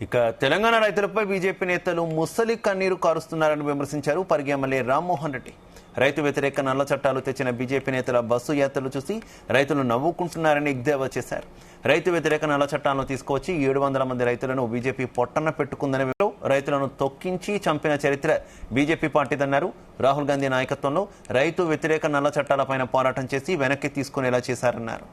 ఇక తెలంగాణ రైతులపై బీజేపీ నేతలు ముసలి కన్నీరు కారుస్తున్నారని విమర్శించారు పరిగి ఎమ్మెల్యే రామ్మోహన్ రెడ్డి. రైతు వ్యతిరేక నల్ల చట్టాలు తెచ్చిన బీజేపీ నేతల బస్సు యాత్రలు చూసి రైతులు నవ్వుకుంటున్నారని ఎద్దేవా చేశారు. రైతు వ్యతిరేక నల్ల చట్టాలను తీసుకొచ్చి 700 మంది రైతులను బీజేపీ పొట్టన పెట్టుకుందని రైతులను తొక్కించి చంపిన చరిత్ర బీజేపీ పార్టీదన్నారు. రాహుల్ గాంధీ నాయకత్వంలో రైతు వ్యతిరేక నల్ల చట్టాలపైన పోరాటం చేసి వెనక్కి తీసుకునేలా చేశారన్నారు.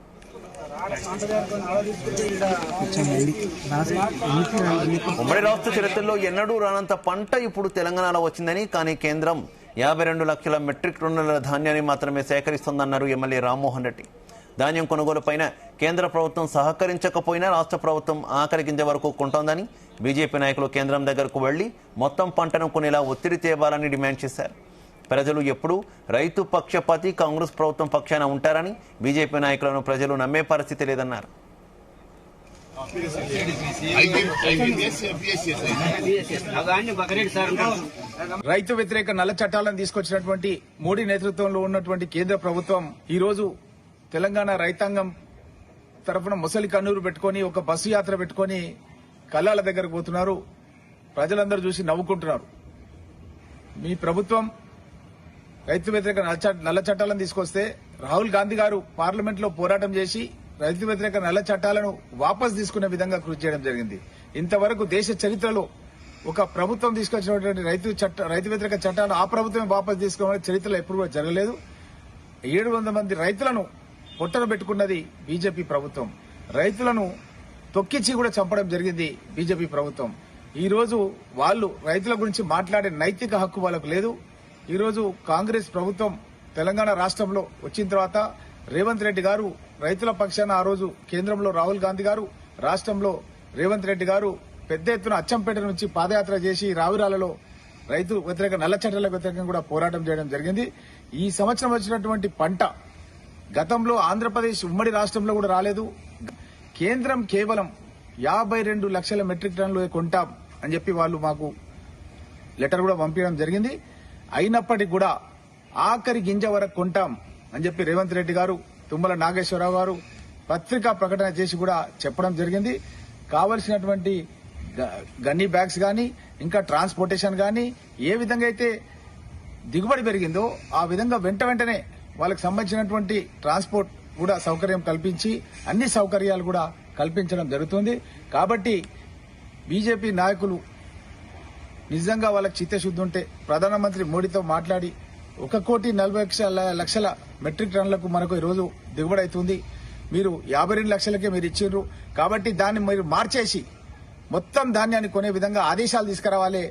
ఉమ్మడి రాష్ట్ర చరిత్రలో ఎన్నడూ రానంత పంట ఇప్పుడు తెలంగాణలో వచ్చిందని, కానీ కేంద్రం 52 లక్షల మెట్రిక్ టన్నుల ధాన్యాన్ని మాత్రమే సేకరిస్తోందన్నారు ఎమ్మెల్యే రామ్మోహన్ రెడ్డి. ధాన్యం కొనుగోలుపైన కేంద్ర ప్రభుత్వం సహకరించకపోయినా రాష్ట్ర ప్రభుత్వం ఆఖరి గింజ వరకు కొంటోందని, బీజేపీ నాయకులు కేంద్రం దగ్గరకు వెళ్లి మొత్తం పంటను కొనేలా ఒత్తిడి తేవాలని డిమాండ్ చేశారు. ప్రజలు ఎప్పుడూ రైతు పక్షపాతి, కాంగ్రెస్ ప్రభుత్వం పక్షాన ఉంటారని, బీజేపీ నాయకులను ప్రజలు నమ్మే పరిస్థితి లేదన్నారు. రైతు వ్యతిరేక నల్ల చట్టాలను తీసుకొచ్చినటువంటి మోడీ నేతృత్వంలో ఉన్నటువంటి కేంద్ర ప్రభుత్వం ఈ రోజు తెలంగాణ రైతాంగం తరఫున ముసలి కన్నూరు పెట్టుకుని ఒక బస్సు యాత్ర పెట్టుకుని కల్లాల దగ్గరకు పోతున్నారు. ప్రజలందరూ చూసి నవ్వుకుంటున్నారు. మీ ప్రభుత్వం రైతు వ్యతిరేక నల్ల చట్టాలను తీసుకొస్తే రాహుల్ గాంధీ గారు పార్లమెంట్ లో పోరాటం చేసి రైతు వ్యతిరేక నల్ల చట్టాలను వాపస్ తీసుకునే విధంగా కృషి చేయడం జరిగింది. ఇంతవరకు దేశ చరిత్రలో ఒక ప్రభుత్వం తీసుకొచ్చినటువంటి రైతు వ్యతిరేక చట్టాలను ఆ ప్రభుత్వమే వాపస్ తీసుకోవాలని చరిత్రలో ఎప్పుడు కూడా జరగలేదు. 700 మంది రైతులను పొట్టన పెట్టుకున్నది బీజేపీ ప్రభుత్వం. రైతులను తొక్కించి కూడా చంపడం జరిగింది బీజేపీ ప్రభుత్వం. ఈ రోజు వాళ్ళు రైతుల గురించి మాట్లాడే నైతిక హక్కు వాళ్ళకు లేదు. ఈ రోజు కాంగ్రెస్ ప్రభుత్వం తెలంగాణ రాష్ట్రంలో వచ్చిన తర్వాత రేవంత్ రెడ్డి గారు రైతుల పక్షాన ఆ రోజు కేంద్రంలో రాహుల్ గాంధీ గారు, రాష్ట్రంలో రేవంత్ రెడ్డి గారు పెద్ద ఎత్తున అచ్చంపేట నుంచి పాదయాత్ర చేసి రావిరాలలో రైతు వ్యతిరేక నల్ల చట్టాలకు వ్యతిరేకంగా కూడా పోరాటం చేయడం జరిగింది. ఈ సంవత్సరం వచ్చినటువంటి పంట గతంలో ఆంధ్రప్రదేశ్ ఉమ్మడి రాష్ట్రంలో కూడా రాలేదు. కేంద్రం కేవలం 52 లక్షల మెట్రిక్ టన్నులు కొంటాం అని చెప్పి వాళ్ళు మాకు లెటర్ కూడా పంపించడం జరిగింది. అయినప్పటికీ కూడా ఆఖరి గింజ వరకు కొంటాం అని చెప్పి రేవంత్ రెడ్డి గారు, తుమ్మల నాగేశ్వరరావు గారు పత్రికా ప్రకటన చేసి కూడా చెప్పడం జరిగింది. కావలసినటువంటి గన్నీ బ్యాగ్స్ గానీ, ఇంకా ట్రాన్స్పోర్టేషన్ గానీ ఏ విధంగా అయితే దిగుబడి పెరిగిందో ఆ విధంగా వెంటనే వాళ్ళకి సంబంధించినటువంటి ట్రాన్స్పోర్ట్ కూడా సౌకర్యం కల్పించి అన్ని సౌకర్యాలు కూడా కల్పించడం జరుగుతుంది. కాబట్టి బీజేపీ నాయకులు నిజంగా వాళ్ళకి చిత్తశుద్ధి ఉంటే ప్రధానమంత్రి మోడీతో మాట్లాడి 1,40,00,000 మెట్రిక్ టన్నులకు మనకు ఈరోజు దిగుబడి అవుతుంది. మీరు 52 లక్షలకే మీరు ఇచ్చిండ్రు కాబట్టి దాన్ని మీరు మార్చేసి మొత్తం ధాన్యాన్ని కొనే విధంగా ఆదేశాలు తీసుకురావాలి.